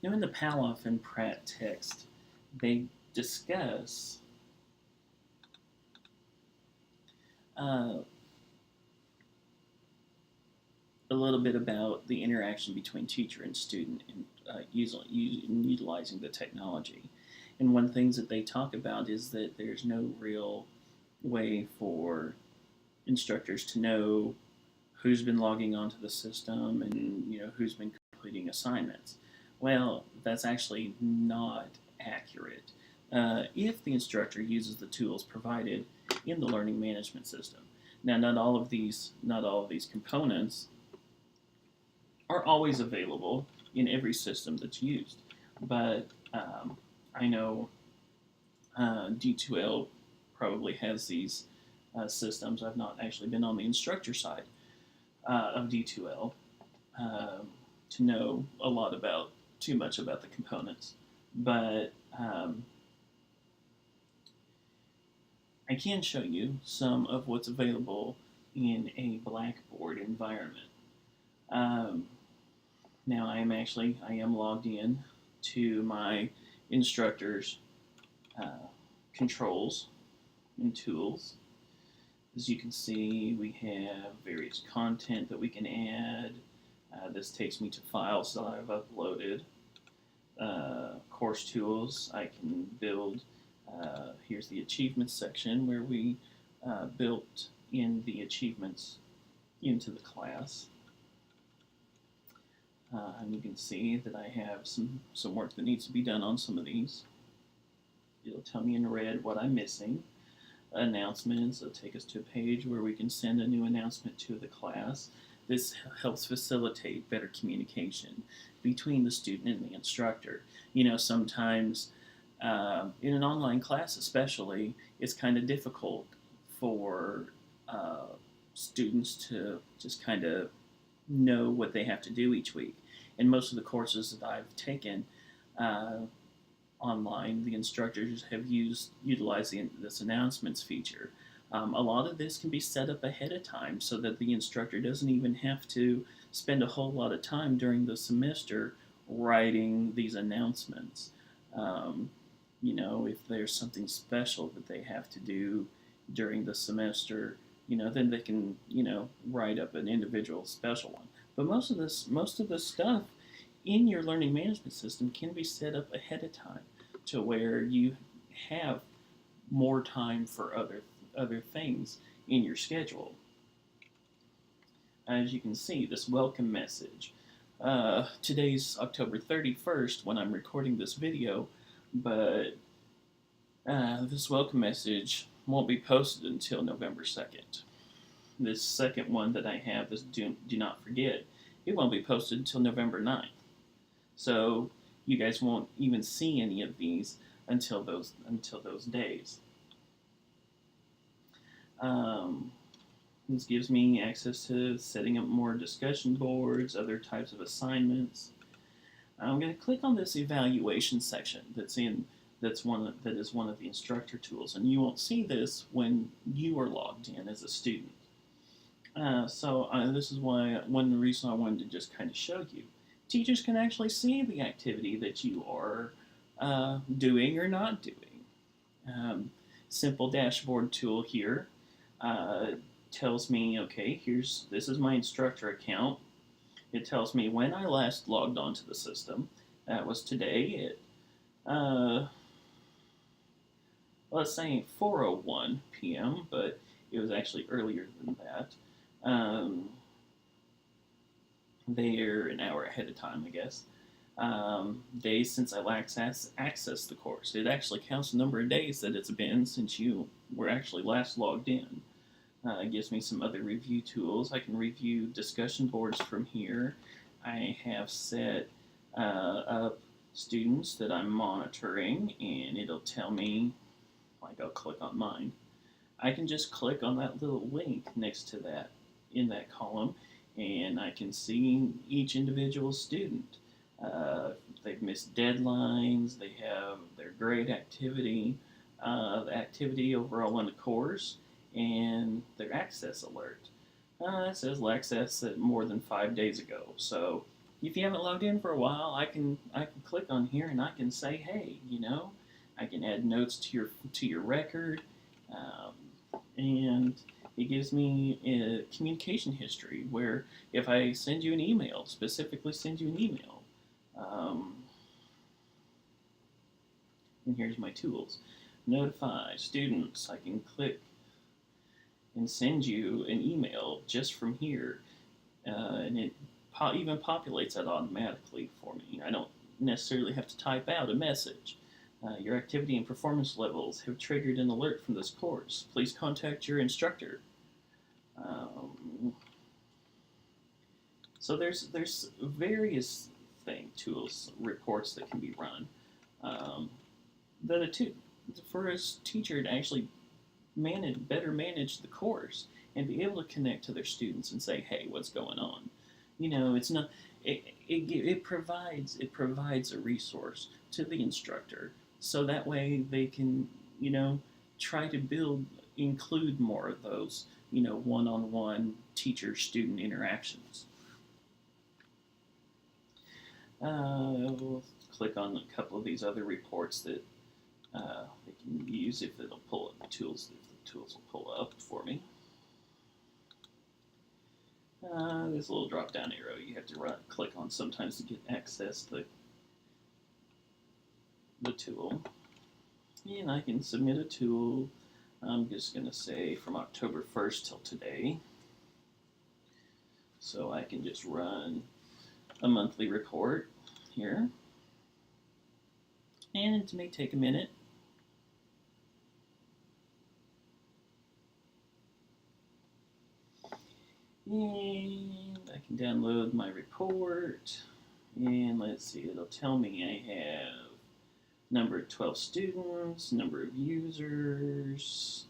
Now, in the Paloff and Pratt text, they discuss uh, a little bit about the interaction between teacher and student in utilizing the technology. And one of the things that they talk about is that there's no real way for instructors to know who's been logging onto the system and who's been completing assignments. Well, that's actually not accurate if the instructor uses the tools provided in the learning management system. Now, not all of these components are always available in every system that's used, but I know D2L probably has these systems. I've not actually been on the instructor side of D2L to know too much about the components, but I can show you some of what's available in a Blackboard environment. Now I am logged in to my instructor's controls and tools. As you can see, we have various content that we can add. This takes me to files that I've uploaded. Course tools, I can build. Here's the achievements section where we built in the achievements into the class. And you can see that I have some work that needs to be done on some of these. It'll tell me in red what I'm missing. Announcements, it'll take us to a page where we can send a new announcement to the class. This helps facilitate better communication between the student and the instructor. Sometimes in an online class especially, it's kind of difficult for students to just kind of know what they have to do each week. And most of the courses that I've taken online, the instructors have utilized this announcements feature. A lot of this can be set up ahead of time so that the instructor doesn't even have to spend a whole lot of time during the semester writing these announcements. If there's something special that they have to do during the semester, then they can, write up an individual special one. But most of the stuff in your learning management system can be set up ahead of time to where you have more time for other things in your schedule. As you can see, this welcome message. Today's October 31st when I'm recording this video, but this welcome message won't be posted until November 2nd. This second one that I have, this do not forget, it won't be posted until November 9th. So you guys won't even see any of these until those days. This gives me access to setting up more discussion boards, other types of assignments. I'm going to click on this evaluation section that is one of the instructor tools, and you won't see this when you are logged in as a student. This is one reason I wanted to just kind of show you. Teachers can actually see the activity that you are doing or not doing. Simple dashboard tool here tells me, okay, this is my instructor account. It tells me when I last logged onto the system. That was today at let's say 4:01 p.m., but it was actually earlier than that. They're an hour ahead of time, I guess. Days since I last accessed the course. It actually counts the number of days that it's been since you were actually last logged in. It gives me some other review tools. I can review discussion boards from here. I have set up students that I'm monitoring, and it'll tell me, like I'll click on mine. I can just click on that little link next to that in that column, and I can see each individual student. They've missed deadlines, they have their grade activity, the activity overall in the course, and their access alert. It says access more than 5 days ago, so if you haven't logged in for a while, I can click on here and I can say, hey, I can add notes to your record, and it gives me a communication history where if I send you an email, specifically send you an email, and here's my tools. Notify students. I can click and send you an email just from here, and it even populates that automatically for me. I don't necessarily have to type out a message. Your activity and performance levels have triggered an alert from this course. Please contact your instructor. So there's various tools, reports that can be run. That for a teacher to actually better manage the course and be able to connect to their students and say, hey, what's going on? It's not. It provides a resource to the instructor, so that way they can try to include more of those one-on-one teacher-student interactions. We'll click on a couple of these other reports that they can use if it'll pull up the tools. If the tools will pull up for me. There's a little drop-down arrow you have to click on sometimes to get access to the tool. And I can submit a tool. I'm just going to say from October 1st till today. So I can just run a monthly report here. And it may take a minute. And I can download my report. And let's see, it'll tell me I have number of 12 students, number of users,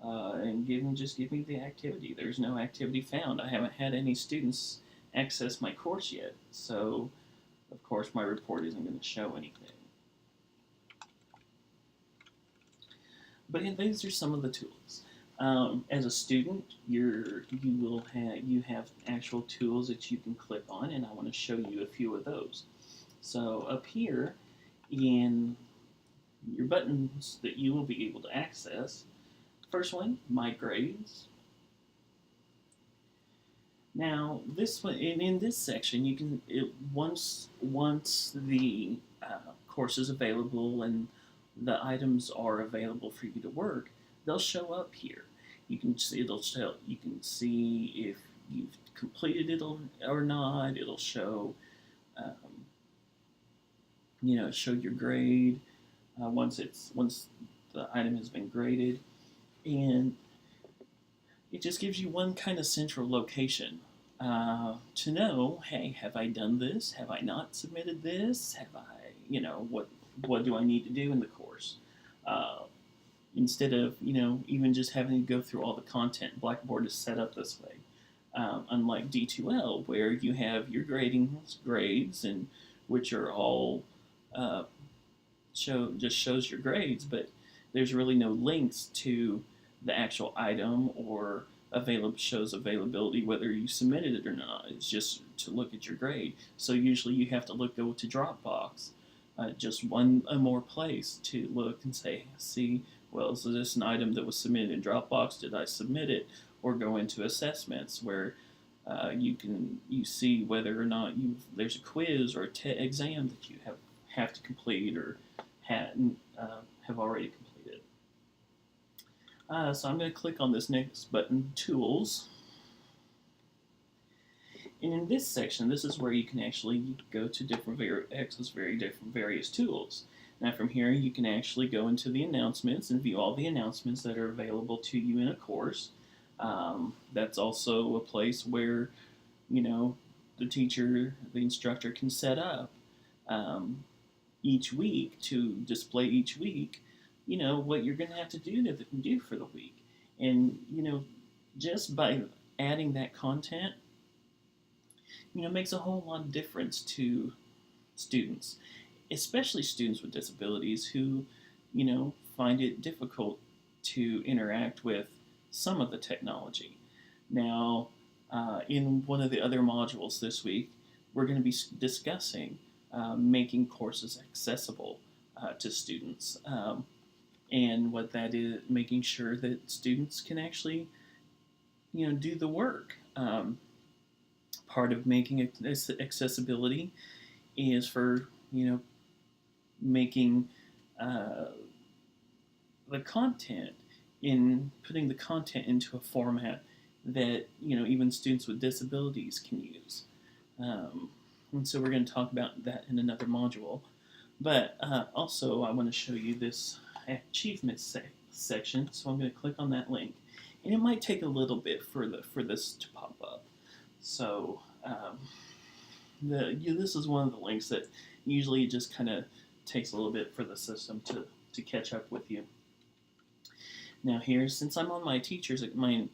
and just give me the activity. There's no activity found. I haven't had any students access my course yet, so of course my report isn't going to show anything. But these are some of the tools. As a student, you have actual tools that you can click on, and I want to show you a few of those. So up here in your buttons that you will be able to access, first one, My Grades. Now this one, in this section, you can once the course is available and the items are available for you to work, they'll show up here. You can see you can see if you've completed it or not. It'll show show your grade once the item has been graded, and it just gives you one kind of central location to know, hey, have I done this? Have I not submitted this? Have I, what do I need to do in the course? Instead of, even just having to go through all the content, Blackboard is set up this way. Unlike D2L, where you have your grades, and which are all just shows your grades, but there's really no links to the actual item or shows availability whether you submitted it or not. It's just to look at your grade. So usually you have to go to Dropbox, just one more place to look and see, well, is this an item that was submitted in Dropbox? Did I submit it? Or go into assessments where you see whether or not there's a quiz or exam that you have to complete or have already completed. So I'm going to click on this next button, Tools. And in this section, this is where you can actually go to access various tools. Now from here, you can actually go into the announcements and view all the announcements that are available to you in a course. That's also a place where, the instructor can set up each week to display each week, what you're going to have to do for the week. And, just by adding that content, makes a whole lot of difference to students, especially students with disabilities who, find it difficult to interact with some of the technology. Now, in one of the other modules this week, we're going to be discussing making courses accessible to students, and what that is, making sure that students can actually, do the work. Part of making accessibility is for making uh, the content in putting the content into a format that even students with disabilities can use. And so we're going to talk about that in another module. But also, I want to show you this achievement section. So I'm going to click on that link, and it might take a little bit for this to pop up. So this is one of the links that usually just kind of takes a little bit for the system to catch up with you. Now here, since I'm on my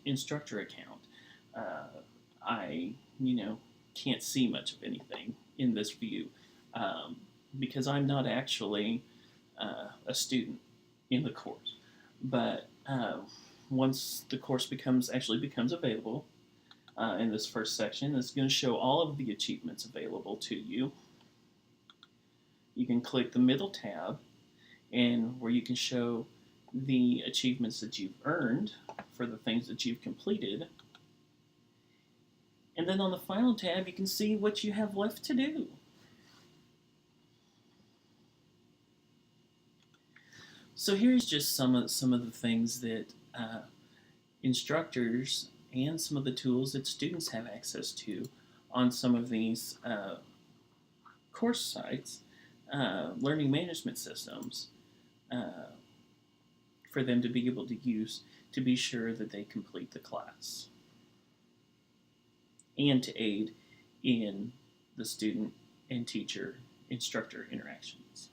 instructor account, I can't see much of anything in this view because I'm not actually a student in the course. But once the course becomes available in this first section, it's going to show all of the achievements available to you. You can click the middle tab, and where you can show the achievements that you've earned for the things that you've completed. And then on the final tab, you can see what you have left to do. So here's just some of the things that instructors and some of the tools that students have access to on some of these course sites, learning management systems, for them to be able to use to be sure that they complete the class and to aid in the student and teacher instructor interactions.